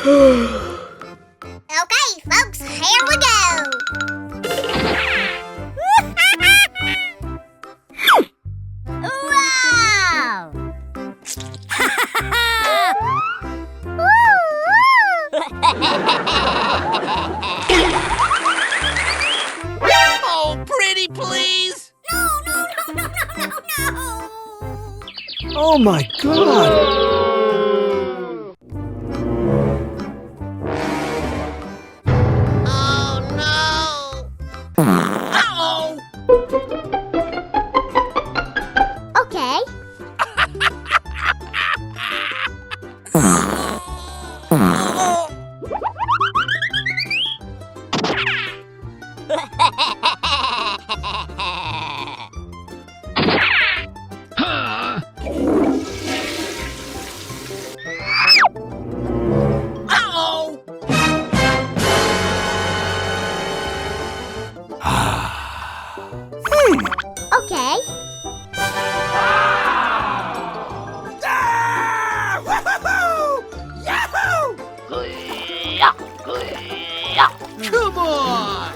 Okay, folks, here we go. Wow! Oh, pretty, please! No! Oh my God! Oh, no! Uh-oh! Okay. Uh-oh! Okay. Ah! Woohoo! Yahoo! Come on!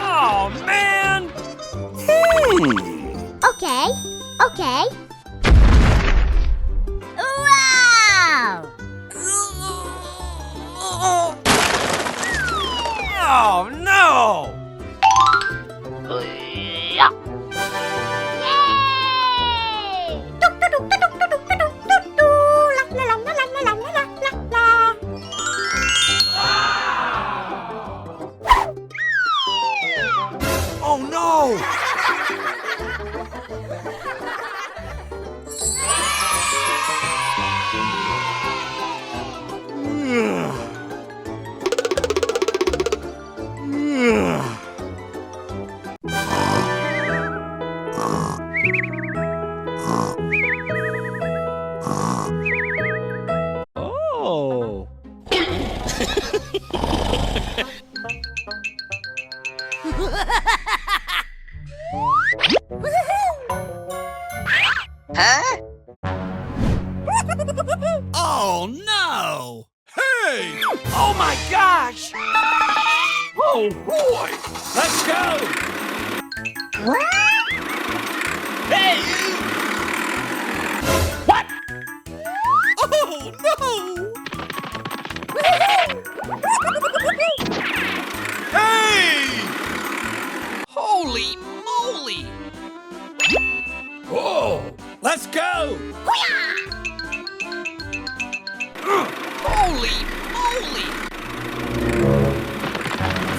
Oh, man! Okay. Wow! Oh, no! Yay! Oh, no! Oh! Huh? Oh, no! Hey! Oh, my gosh! Oh, boy! Let's go! Hey! What? Oh, no! Hey! Holy moly! Whoa! Let's go! Holy moly!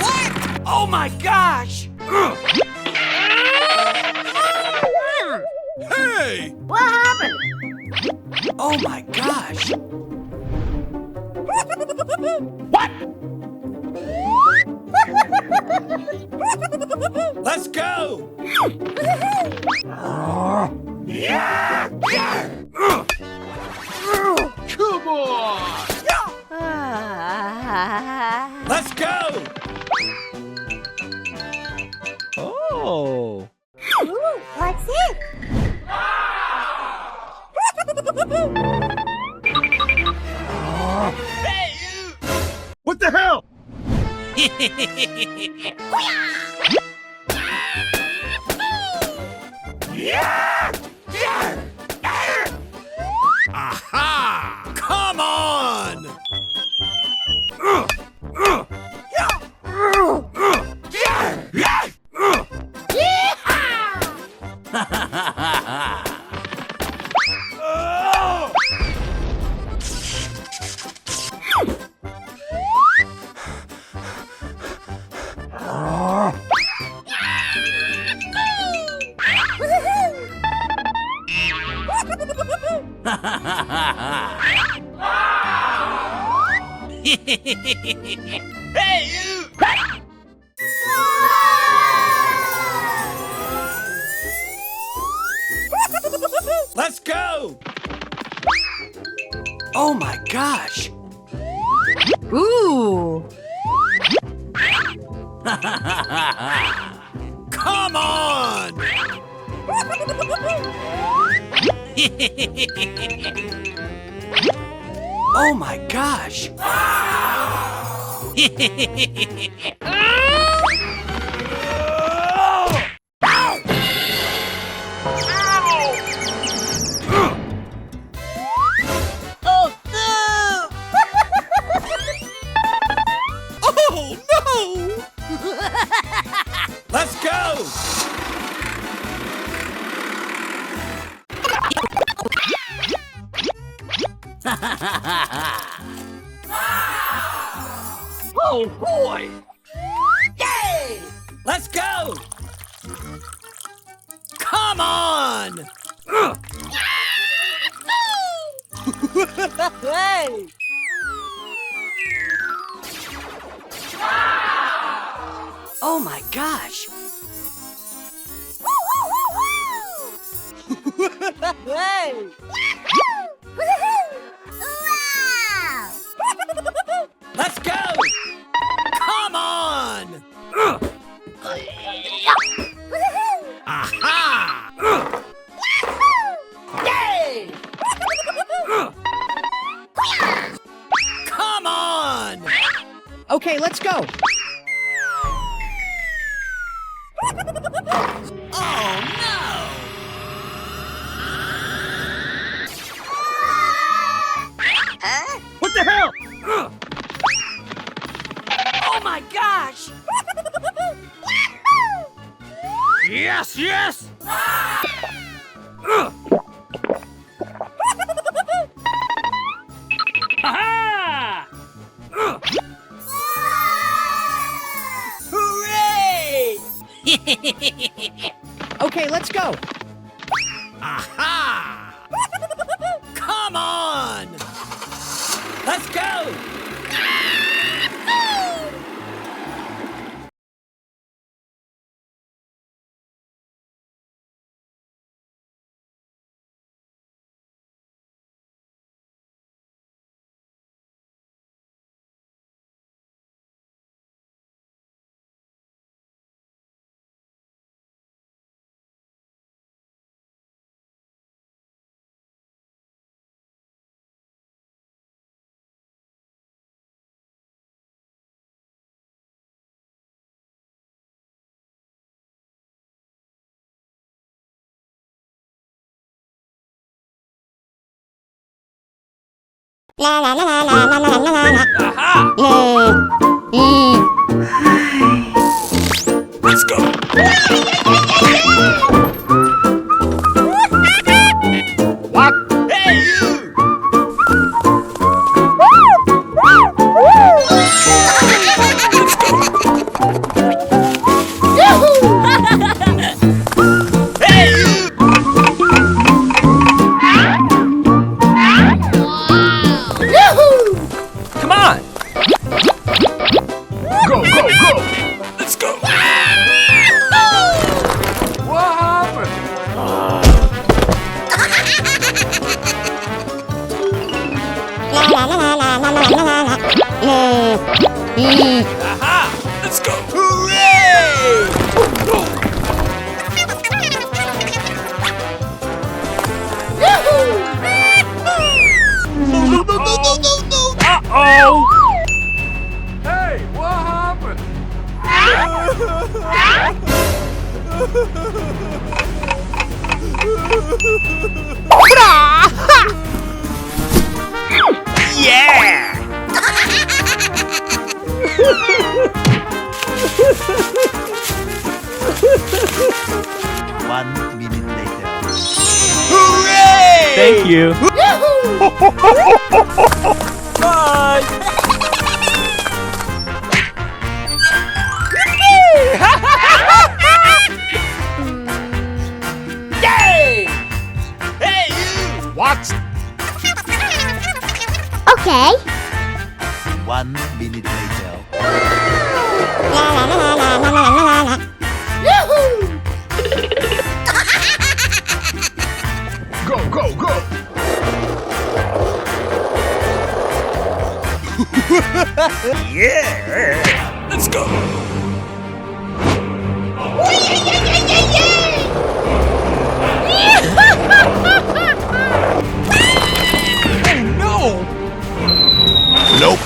What? Oh my gosh! Hey! What happened? Oh my gosh! What? Let's go! Yeah! Come on! Let's go! Oh! Ooh, what's it? Hey! What the hell? Yeah! Aha! Come on! Hey, you! Let's go! Oh my gosh! Ooh! Come on! Oh my gosh! Oh no! Oh no! Let's go! Oh boy! Yay! Let's go! Come on! Hey! Oh my gosh! Hey! Wow! Let's go! Come on! Aha! Yay! Come on! Okay, let's go. Oh no! What the hell? Oh my gosh! Yes, yes! Ha Hooray! Okay, let's go. Aha! Come on! Let's go! Aha! Let's go! What? Hey, you! Hey, you! Come on! Go, go, go! Let's go! What happened? Aha! Let's go! Hooray! Uh-oh! Hey, what happened? Yeah! 1 minute later. Hooray! Thank you. Bye! Yay! Hey, you! What? Okay. 1 minute later. Go, go, go! Yeah! Let's go! No! Nope!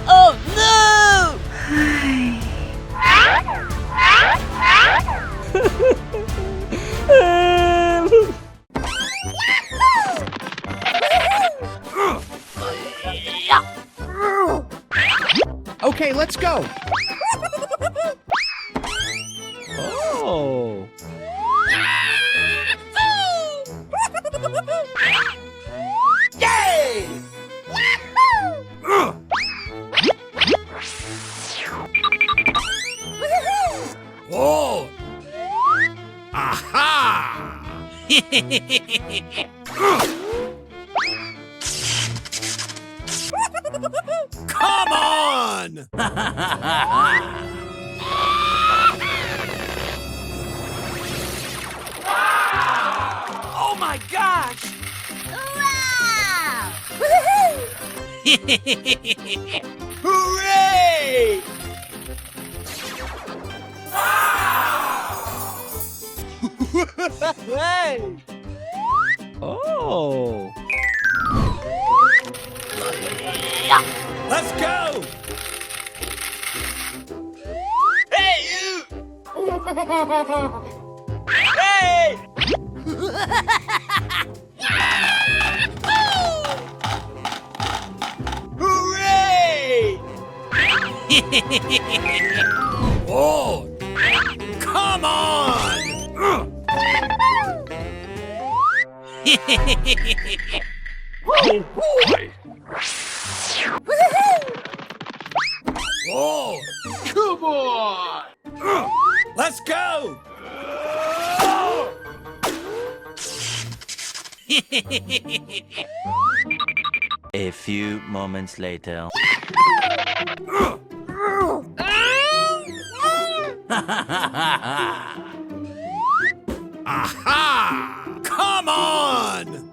Oh no! Okay, let's go. Oh. Yay! Oh! Aha! Come on! Oh my gosh! Wow! Hooray! Hey! Oh. Let's go! Hey, you! Hey! Hooray! Oh! Come on! Oh boy! Oh! Come on! Let's go! A few moments later. Aha! Come on!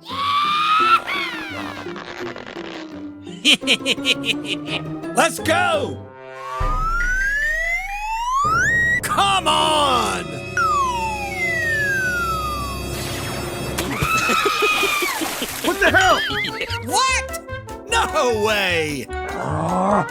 Let's go! Come on! What the hell? What? No way! Wow!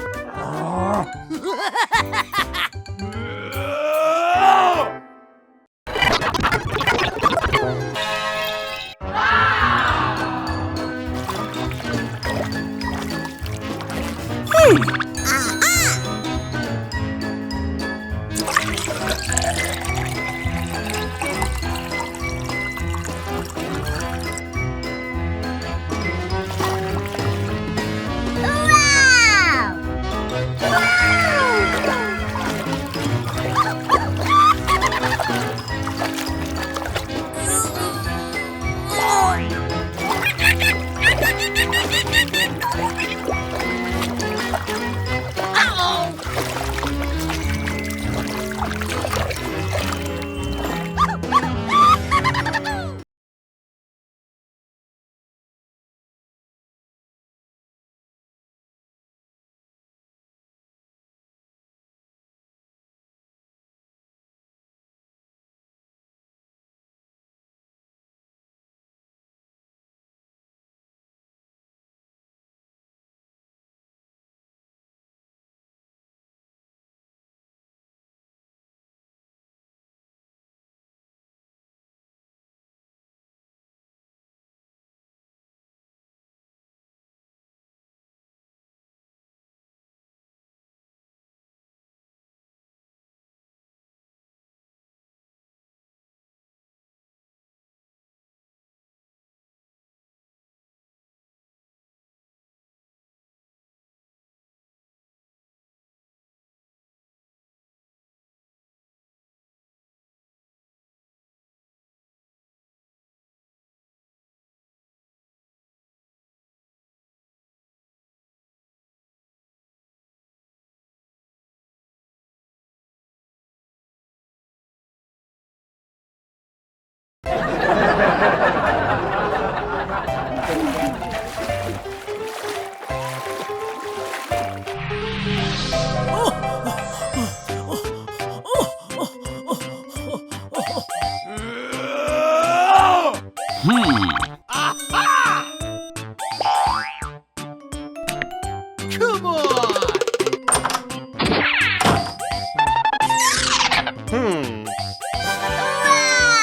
Come on!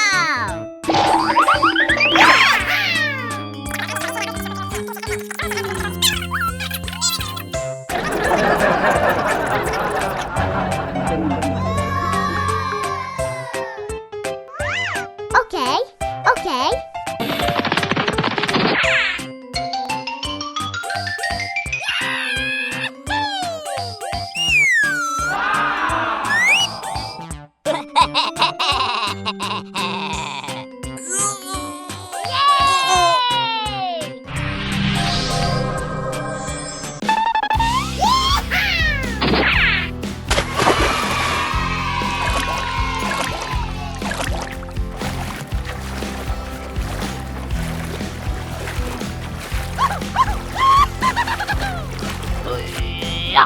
Wow! Okay, okay. Yay!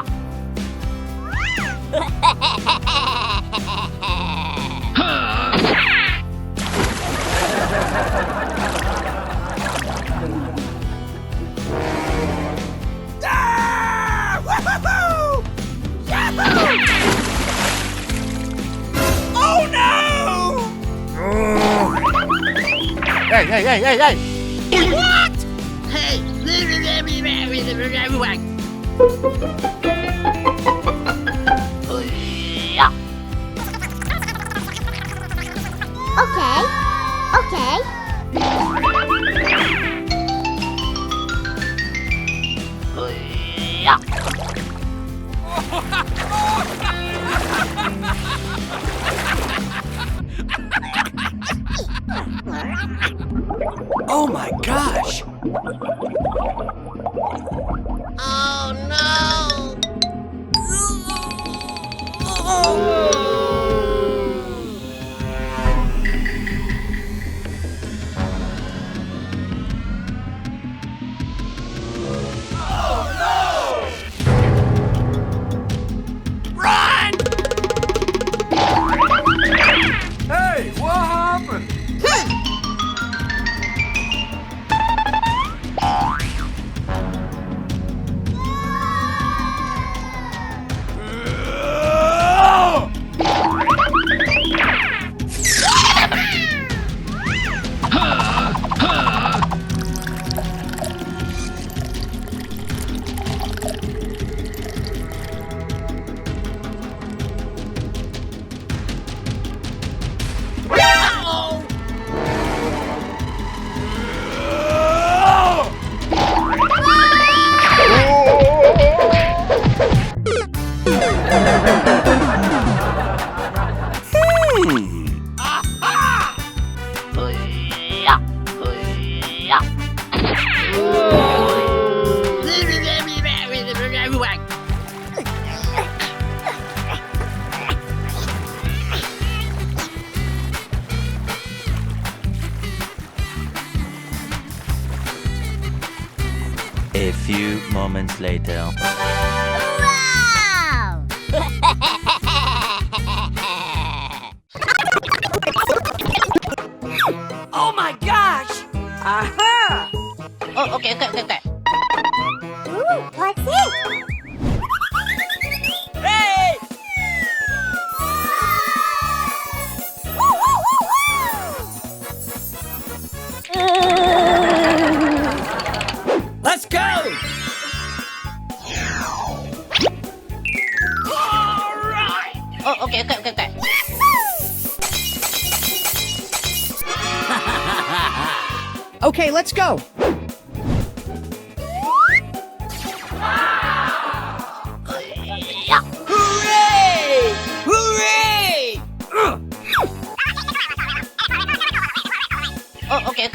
Ah! Woo-hoo-hoo! Yahoo! Oh no! Hey, hey, hey, hey, hey! What? Okay, okay. Oh my gosh! Run! Hey, what happened? A few moments later. Wow! Oh my gosh! Aha! Oh, okay. Ooh, what's it? Hey! Let's go! Oh, okay. Okay, let's go. Hooray! Hooray! Oh, okay.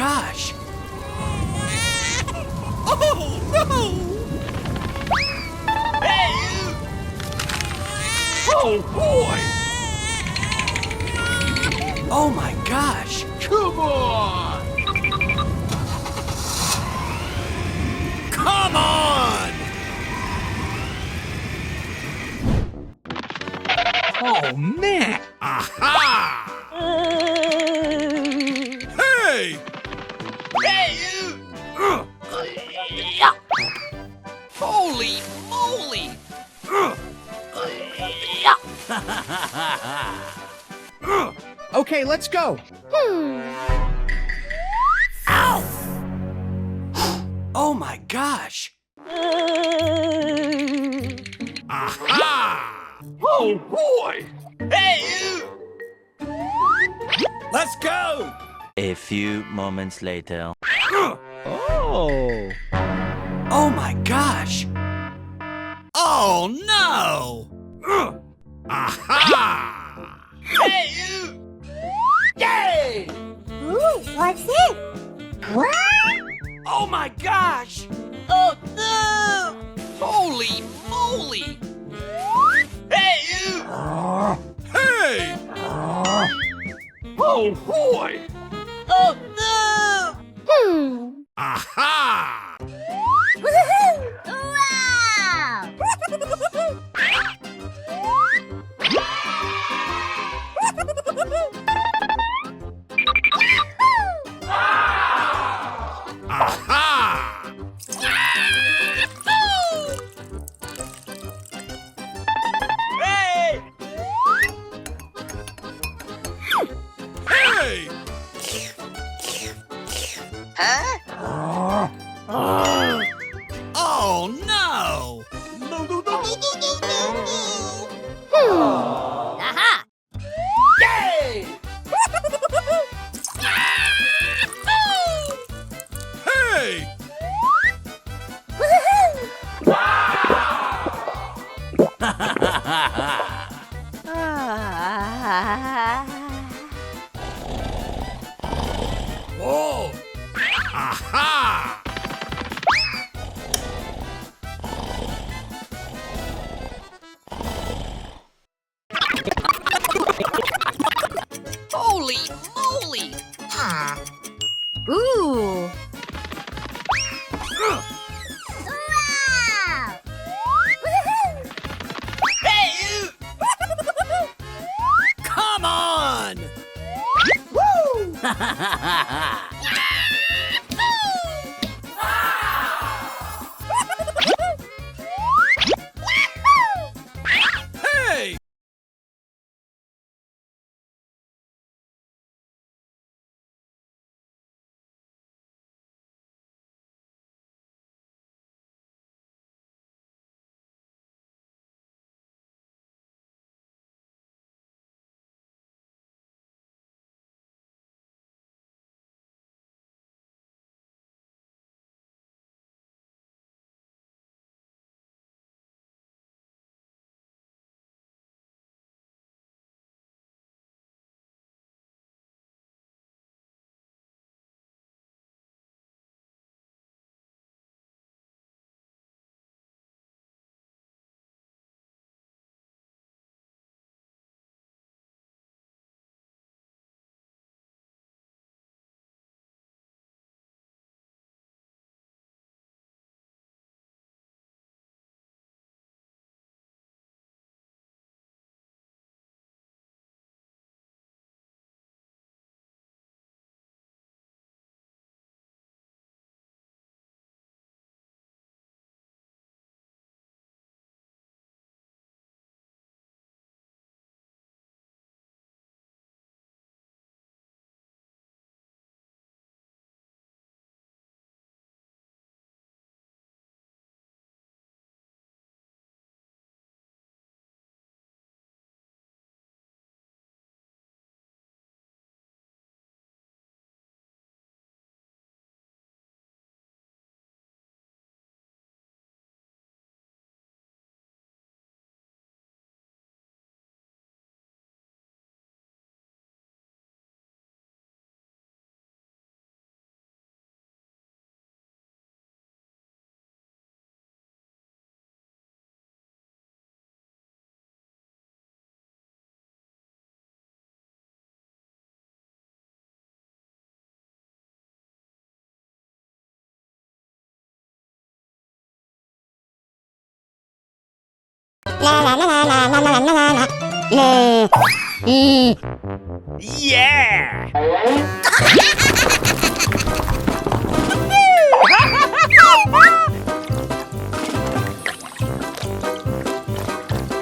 gosh! Oh no! Hey, you! Oh, boy! Oh my gosh! Come on! Come on! Oh, man! Aha! Hey! Hey, you! Holy moly! Okay, let's go. Ow! Oh my gosh! Aha! Oh, boy! Hey, you! Let's go! A few moments later. Oh! Oh my gosh! Oh no! Aha! Hey, you! Yay! Ooh, what's it? What? Oh my gosh! Oh no! Holy moly! Hey, you! Hey! Oh, boy! Oh no! Aha! Woohoo! Wow! Aha! Hey! Hey! Huh? Oh no! No, no, no, no, no, no, no, Aha! Yay! Hey! Woohoo! Whoa! Aha! Holy moly! Ooh! Wow! Woohoo! Hey, you! Come on! Woo! Yeah!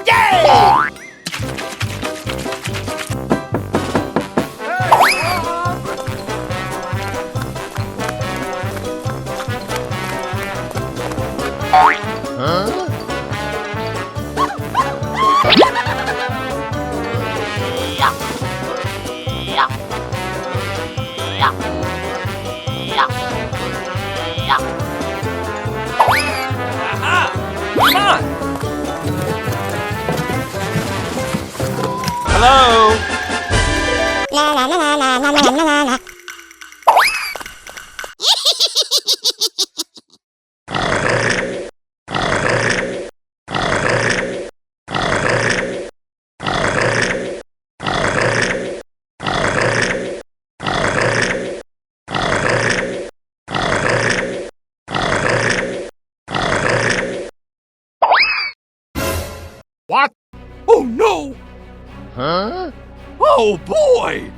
Yay! Aha! Come on! Hello? What? Oh no! Huh? Oh boy!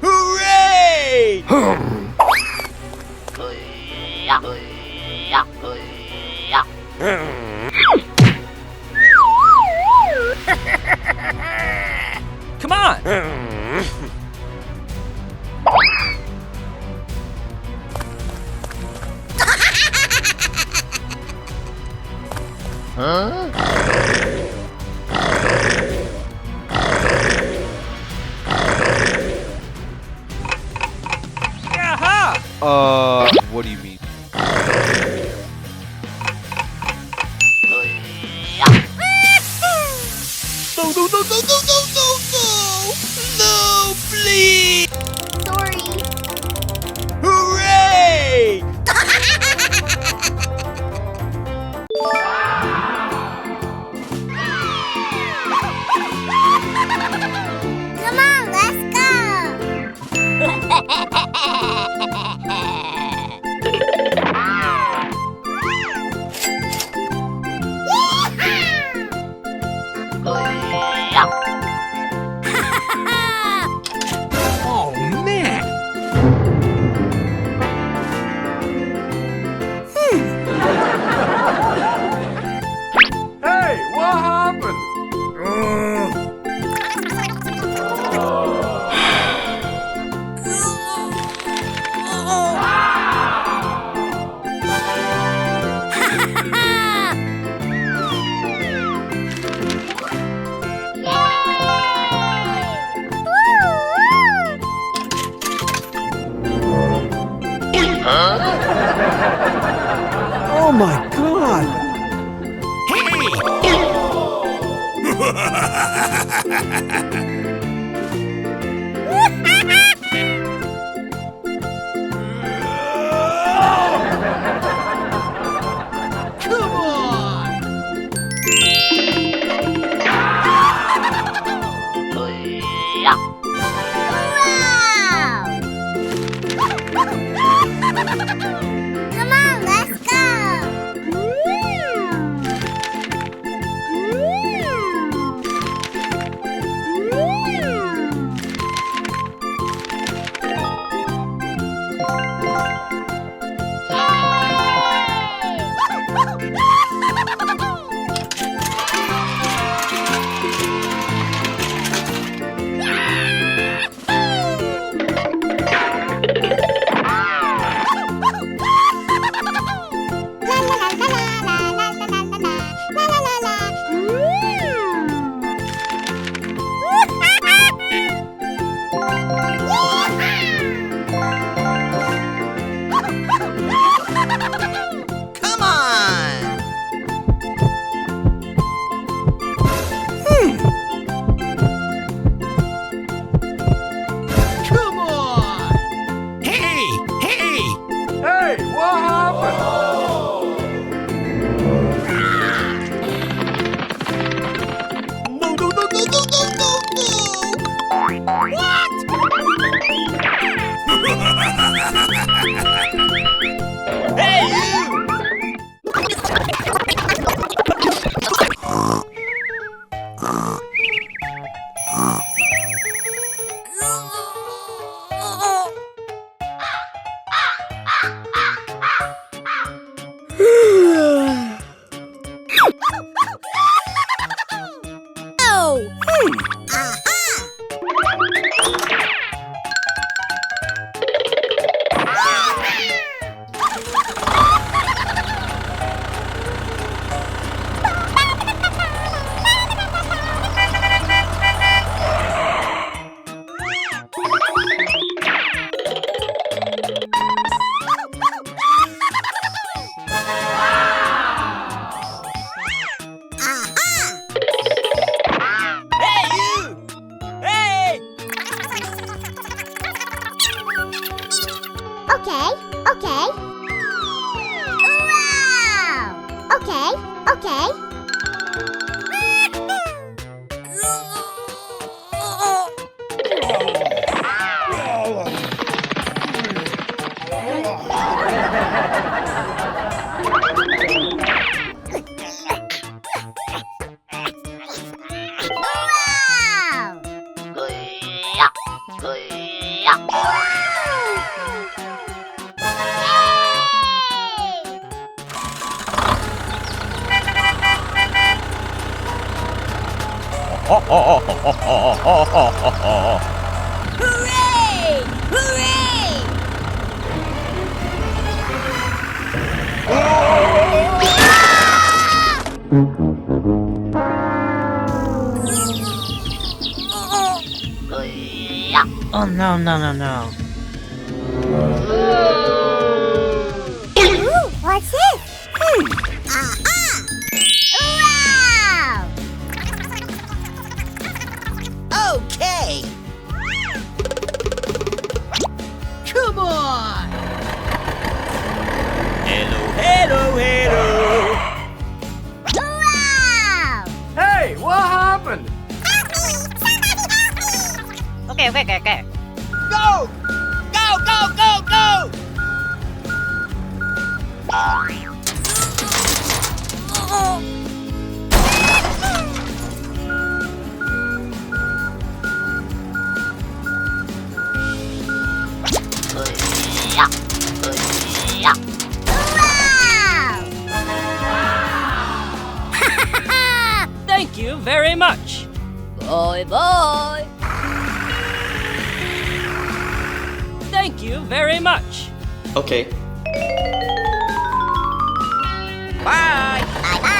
Hooray! Come on! Huh? What do you mean? No, no, no, no, no, no, no, no! No, please! Sorry. Hooray! Come on, let's Oh man! Hey, what happened? Oh my god! Come on! Wow! Come on, let's Come on! Come on! Hey! Hey! Hey, what happened? No, no, no, no, no, no, no, no! What? Hey, you! Wow! Yay! Hooray! Hooray! Oh no, no, no, no. Ooh, what's this? Aha! Wow! Okay. Come on. Hello, hello, hello. Wow! Hey, what happened? Okay. Go! Go, go, go, go! Wow! Thank you very much. Bye bye. Thank you very much. Okay. Bye. Bye bye.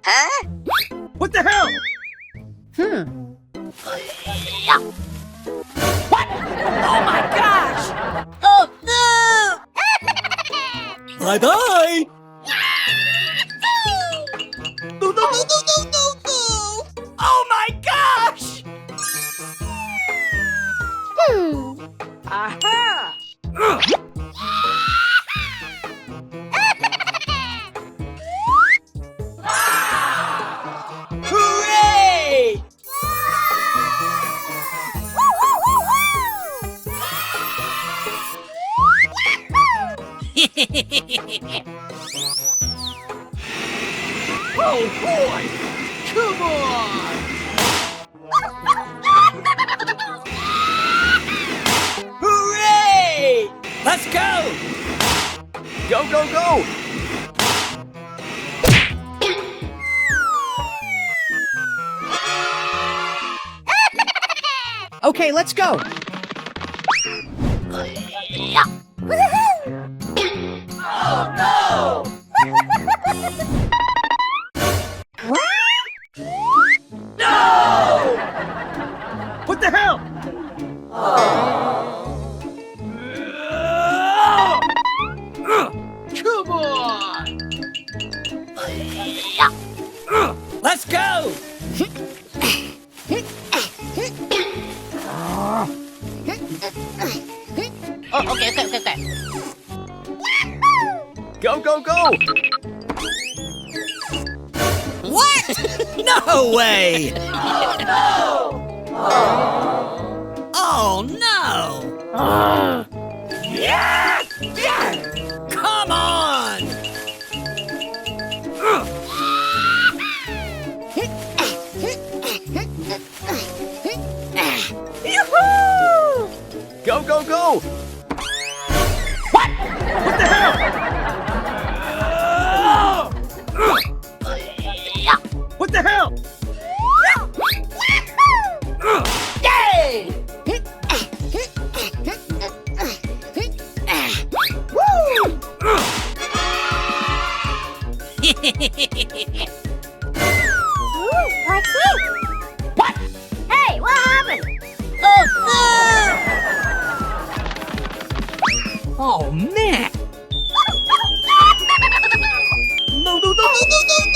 Huh? What the hell? Oh my gosh! Oh no! Bye-bye. No, no, no, no, no, no, no. Oh my gosh! Aha! Hooray! Oh boy! Come on! Hooray! Let's go! Go, go, go! Okay, let's go. What the hell? Come on! Let's go. Oh, okay. Go, go, go! No way. Oh no. Come on. Go, go, go! What the hell? What the hell? Ooh, what's this? What? Hey, what happened? Oh no! Oh man! No, no, no, no, no, no, no.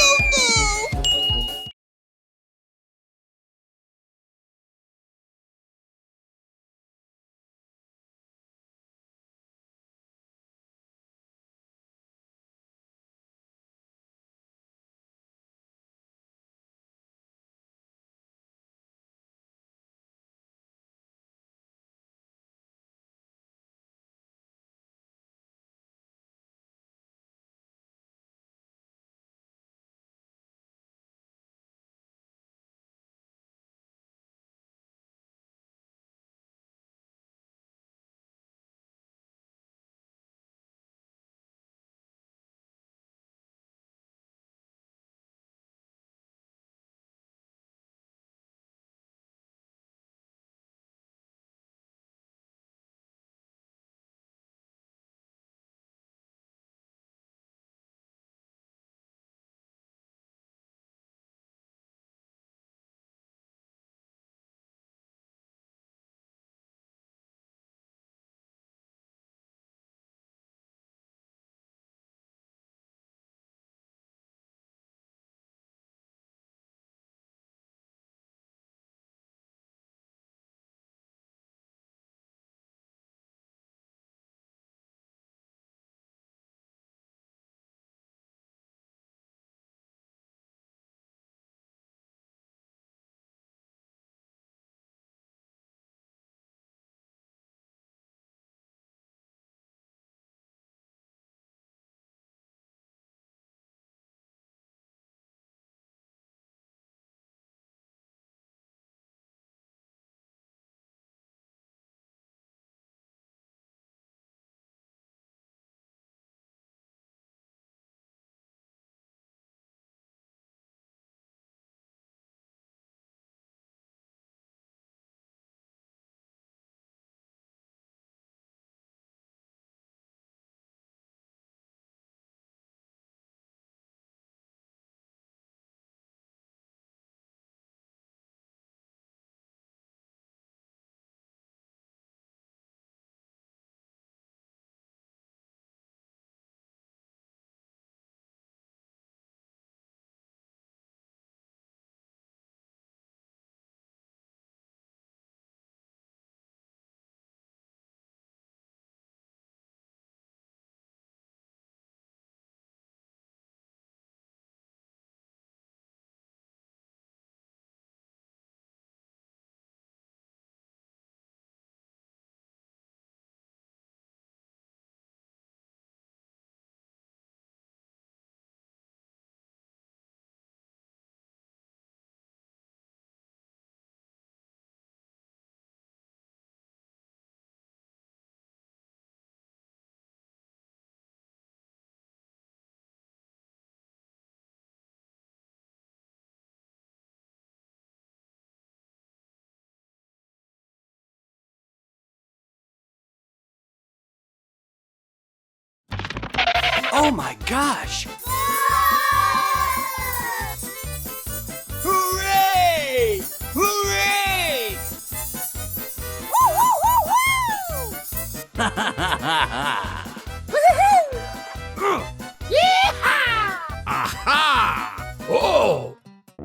Oh my gosh! Hooray! Hooray! Aha! Oh!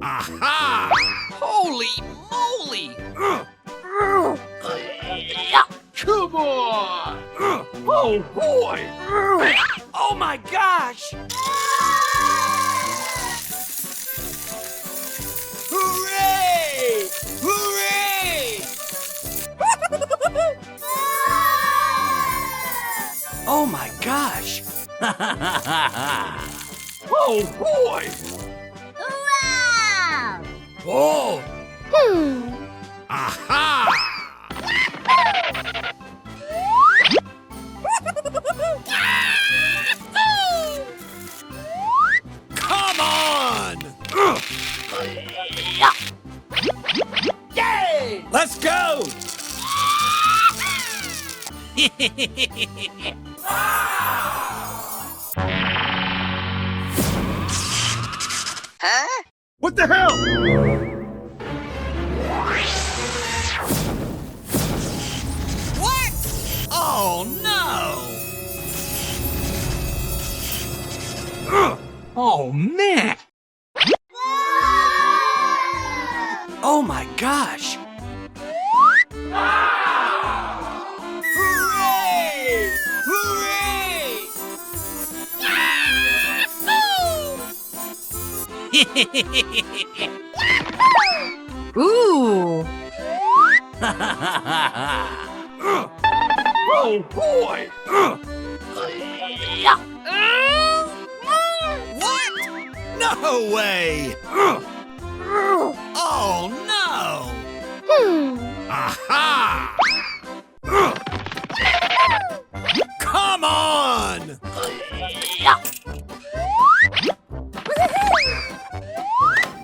Aha! Holy moly! Come on! Oh boy! Oh my gosh! Hooray! Hooray! Oh my gosh! Oh boy! Wow! Oh! Hmm. Aha! Come on! Yay! Let's go! What the hell? What? Oh no! Oh man! Oh my gosh! Hooray! Hooray! Ooh. Oh boy! What? No way! Oh no! Aha! Come on!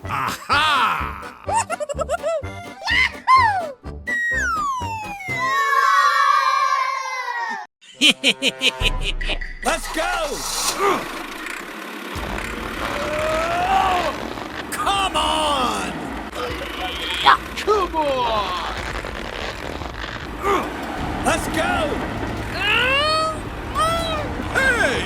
Aha! Let's go! Come on! Come on! Let's go! Hey!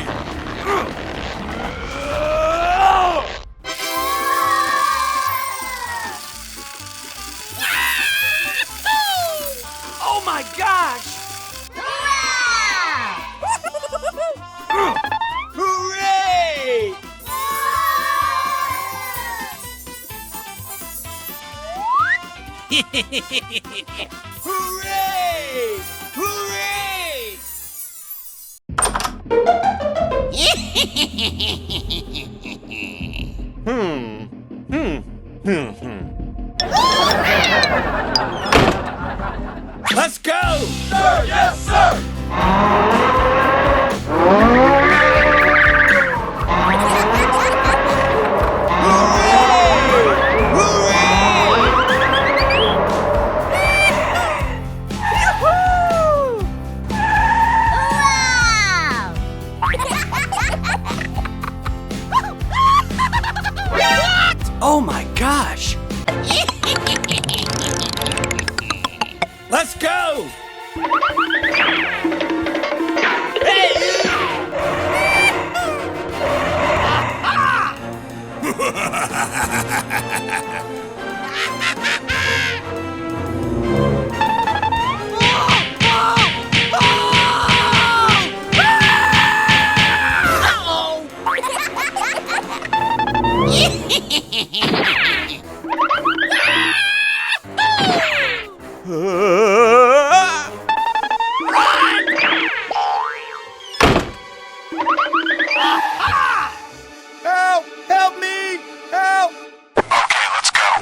Oh my gosh! Hooray! Hooray! Hooray! Let's go! Sir, yes, sir! Wow! Oh my gosh! Let's go! Help! Help me! Help! Okay, let's go.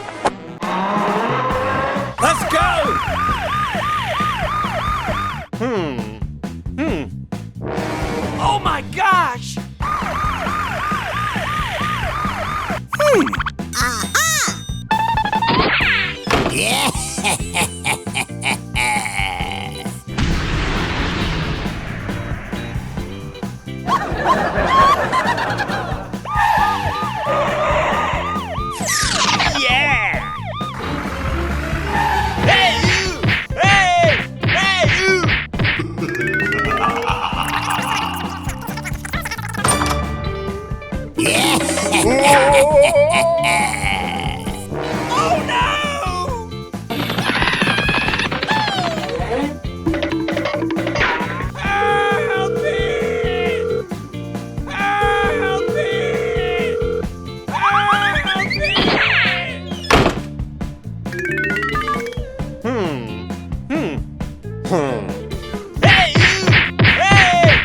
Hey, you! Hey!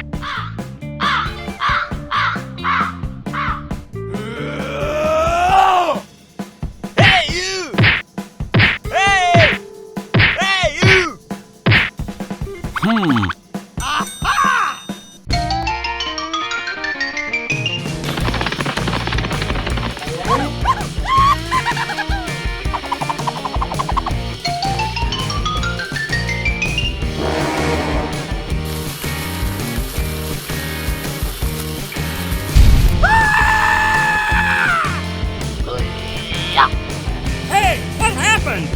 Hey, you! Hey! Hey, you! Hey, what happened?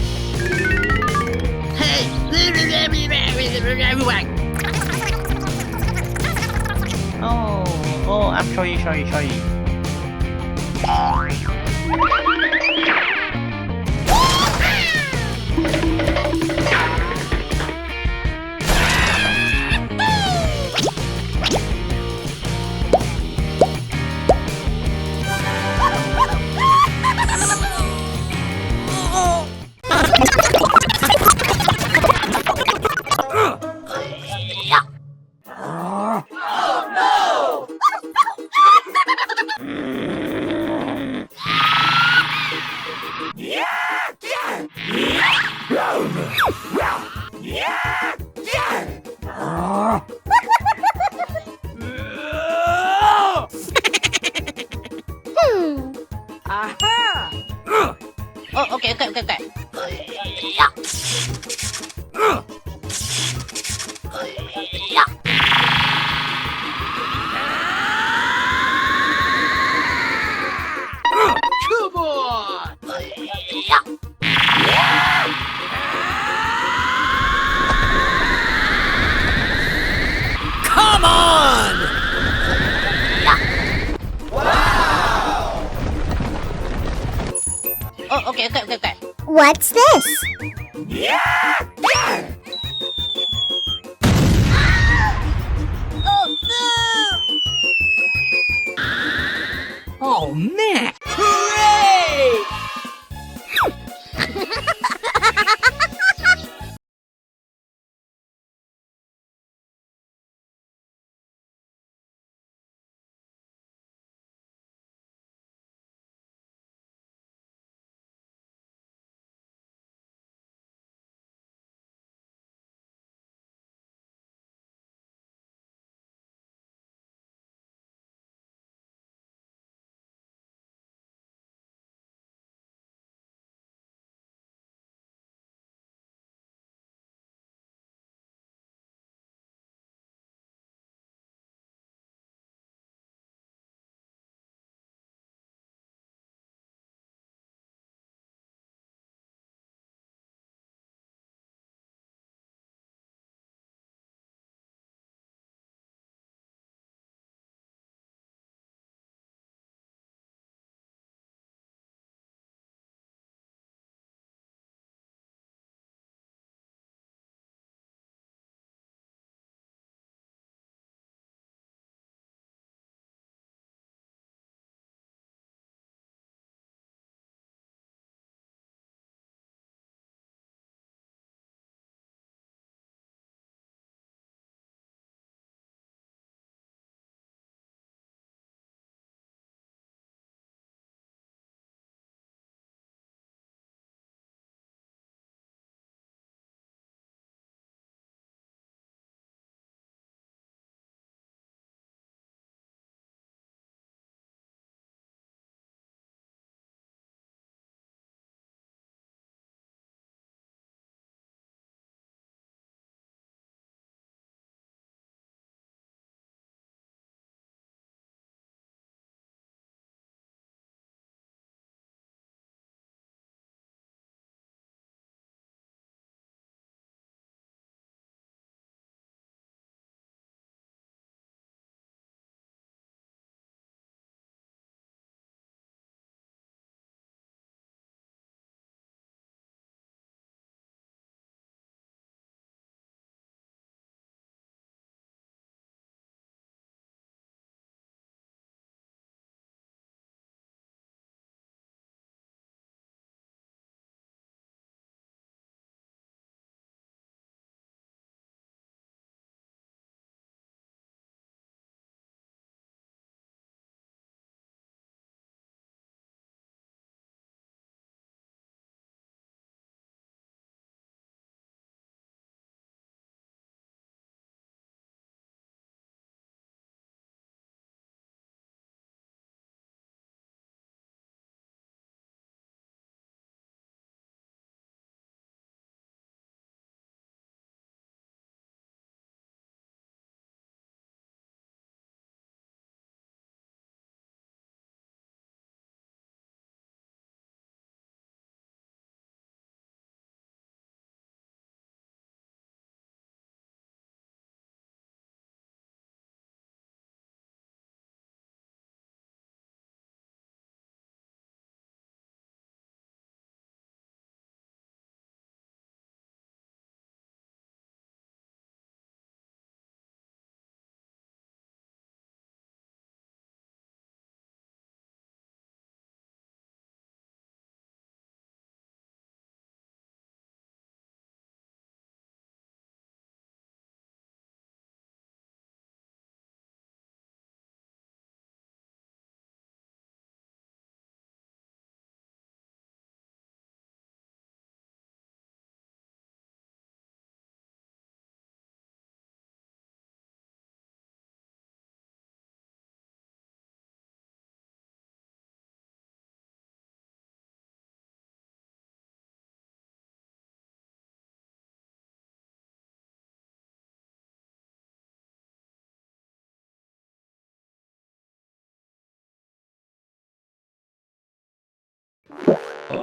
Hey! Oh, I'm sorry. Oh, okay. Come on! Come on! Oh, okay. What's this? Oh, man! Hooray!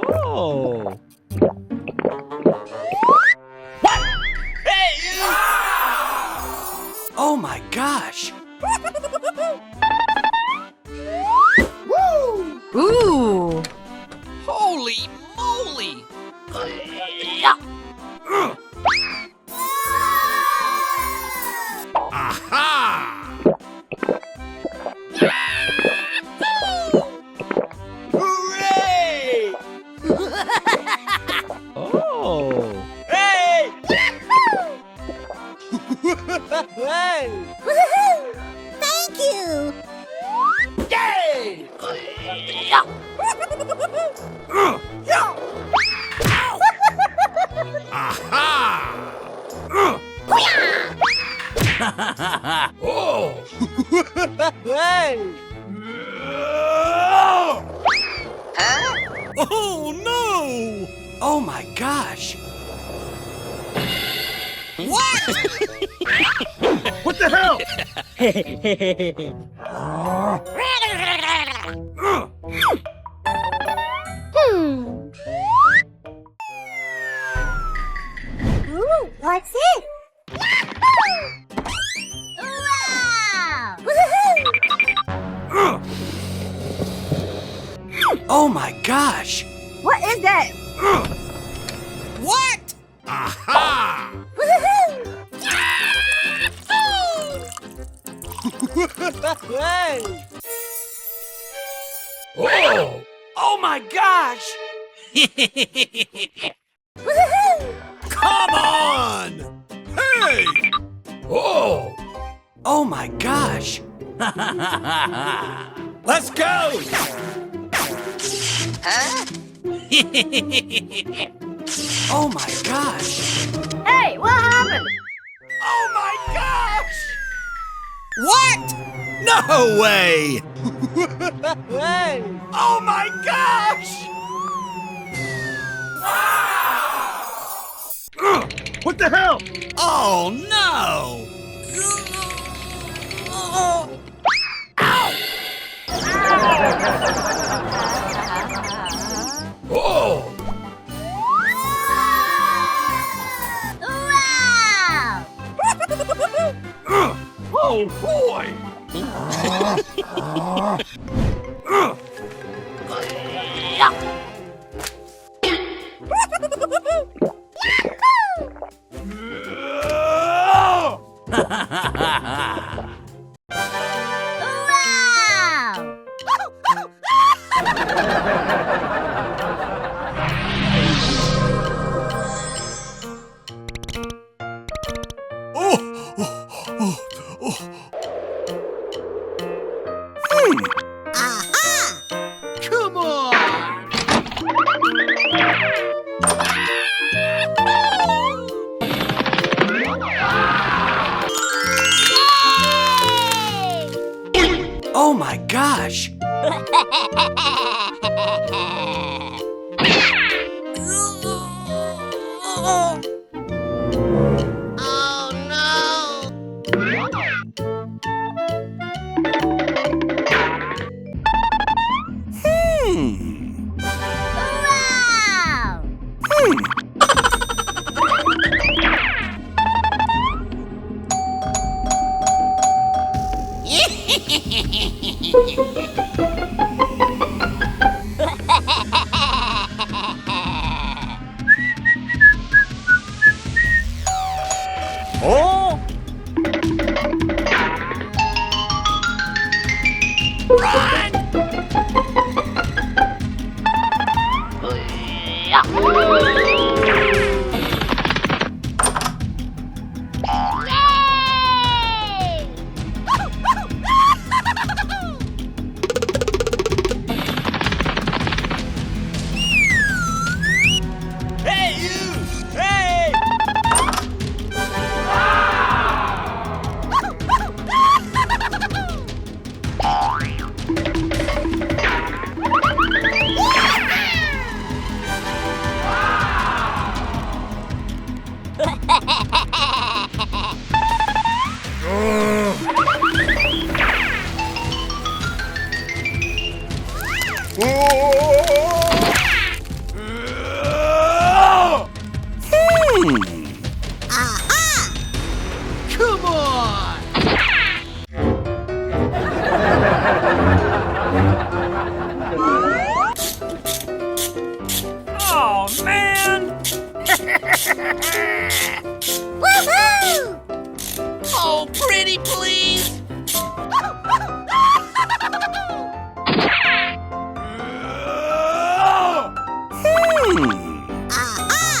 Oh. Oh my gosh! Ooh. Holy moly. Aha! Hooray! Oh. Hey! Hey! Woohoo! Thank you! Yay! Aha! Oh. Hey! Oh no! Oh my gosh! What the hell? Ooh, what's it? Wow! Woohoo! Oh my gosh! What is that? What? Aha! Woohoo! Hey! Oh! Oh my gosh! Woohoo! Come on! Hey! Oh! Oh my gosh! Let's go! Oh my gosh! Hey, what happened? Oh my gosh! What? No way! Hey! Oh my gosh! What the hell? Oh no! Oh! Wow! Oh boy! Wow! Come on. Oh my gosh! Oh no! Wow! Oh! Hey you! Hey! Aha! Come on! Oh, man! Woohoo! Oh, pretty please! Aha!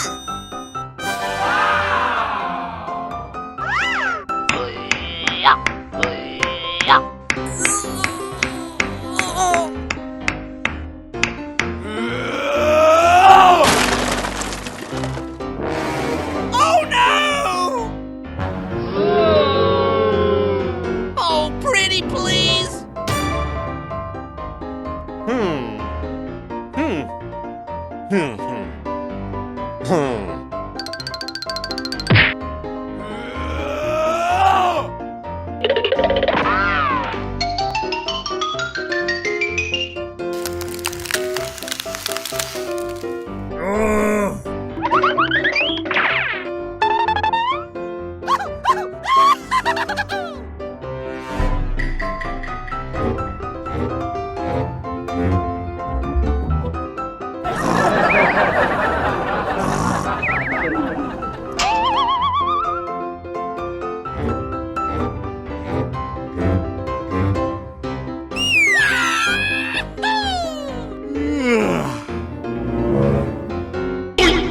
Oh, no! Oh, pretty please!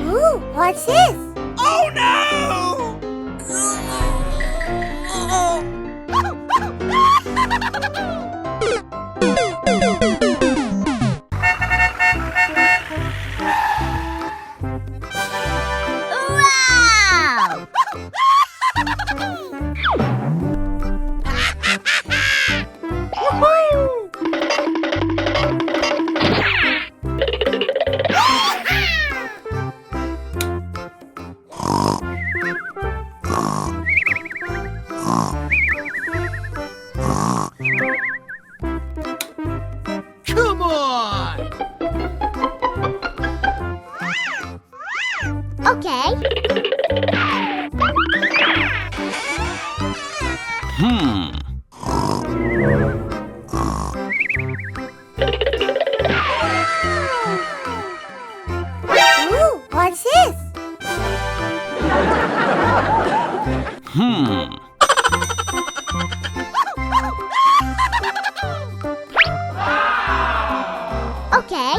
Ooh, what's this? Oh, no! Wow! Come on! Okay. Ooh, what's this? Okay.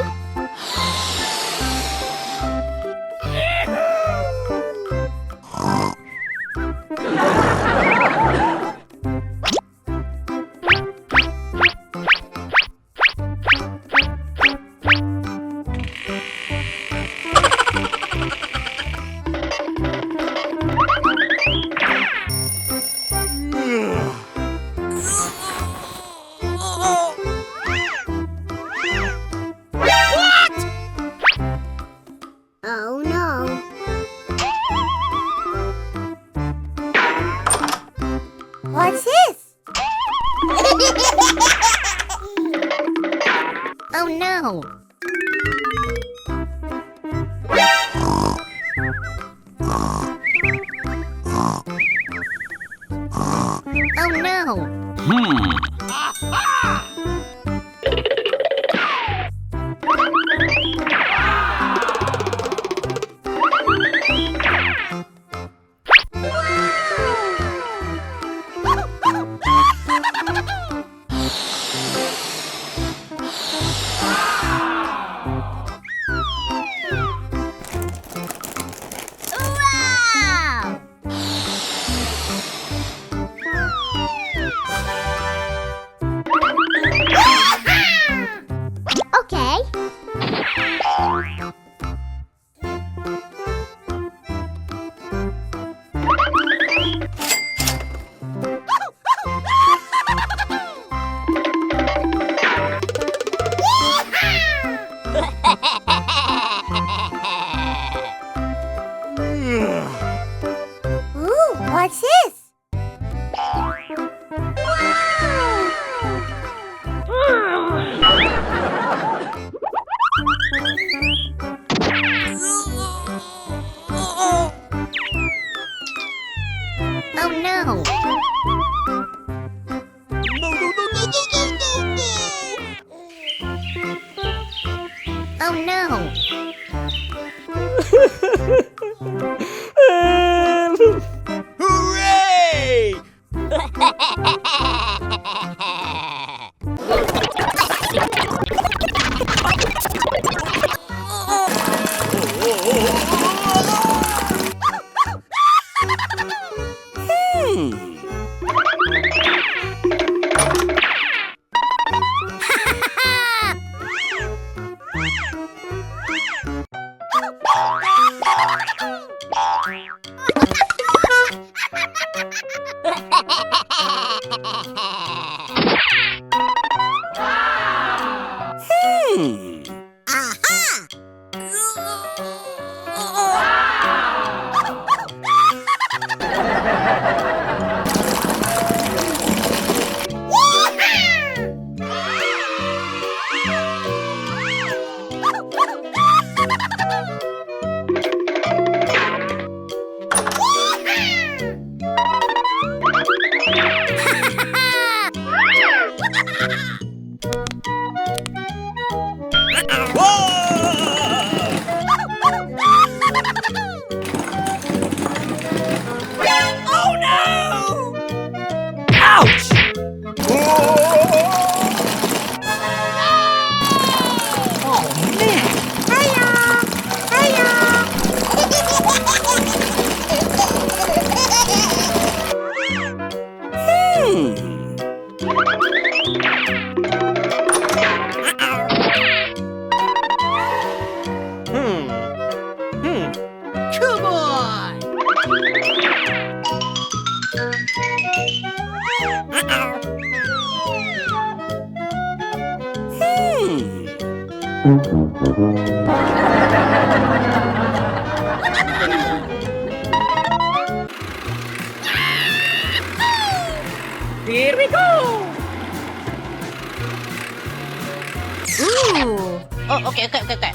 Oh no. What's this? Oh no. Oh no. Wow! Oh no! No, no, no, no, no, no, no, Oh no! no! Hooray! Come on! Here we go! Ooh! Oh, okay, okay, okay, okay.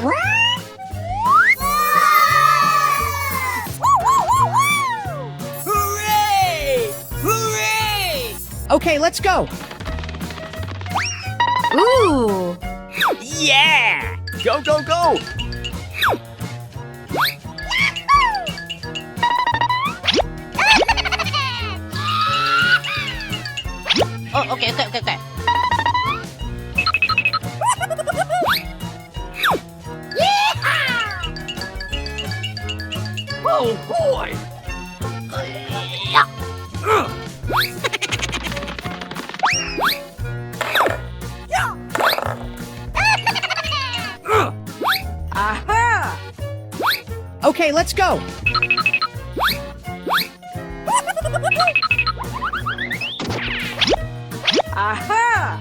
Hooray! Hooray! Okay, let's go. Ooh! Yeah! Go, go, go! Oh, okay, okay, okay, okay. Oh boy! Aha! Okay, let's go. Aha!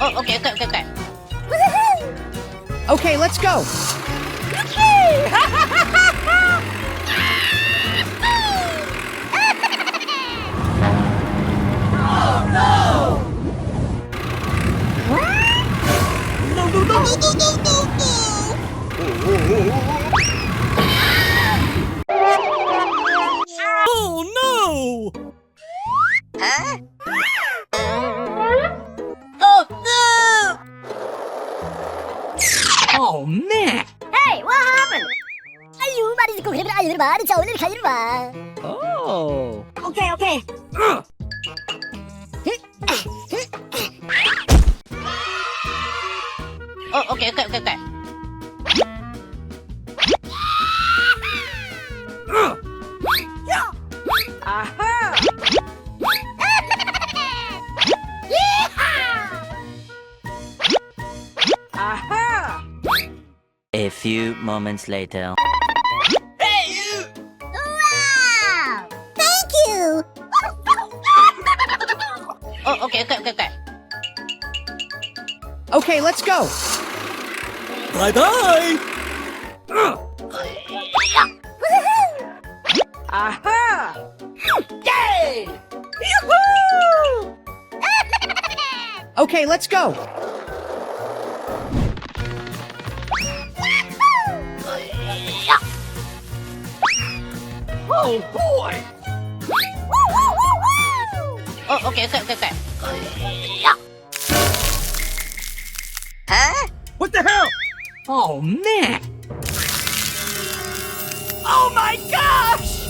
Oh, okay, okay, okay, okay. Okay, let's go. No, no, no, no, no, no, no, Oh no! Oh, no! Oh man! Hey, what happened? Ayu, mari ko kaya ayu ba? Di chawin kayo ba? Oh! Okay, okay. Oh, okay, okay, okay, okay. Aha! Aha! A few moments later. Wow! Thank you! Oh, okay, okay, okay, okay. Okay, let's go. Bye-bye! Aha! Yay! Yoo-hoo! Okay, let's go. Oh boy! Oh, okay, okay, okay, okay. What the hell? Oh man! Oh my gosh!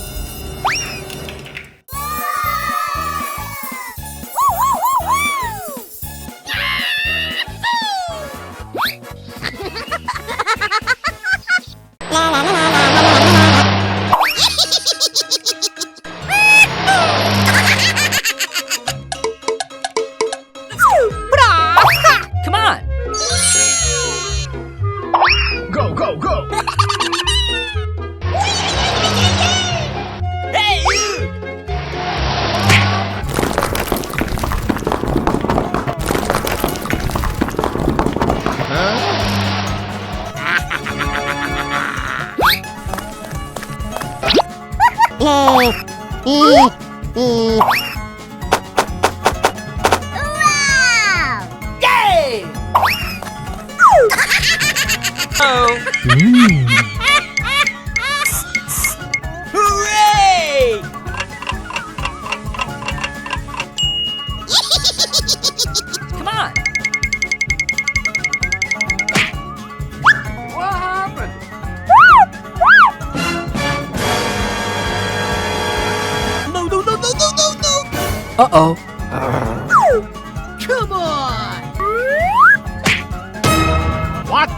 Come on! Go, go, go! Hey you! Wow! Yay! Oh! Hooray! Come on! What happened? No, no, no, no, no, no, no! Uh-oh. Come on! What?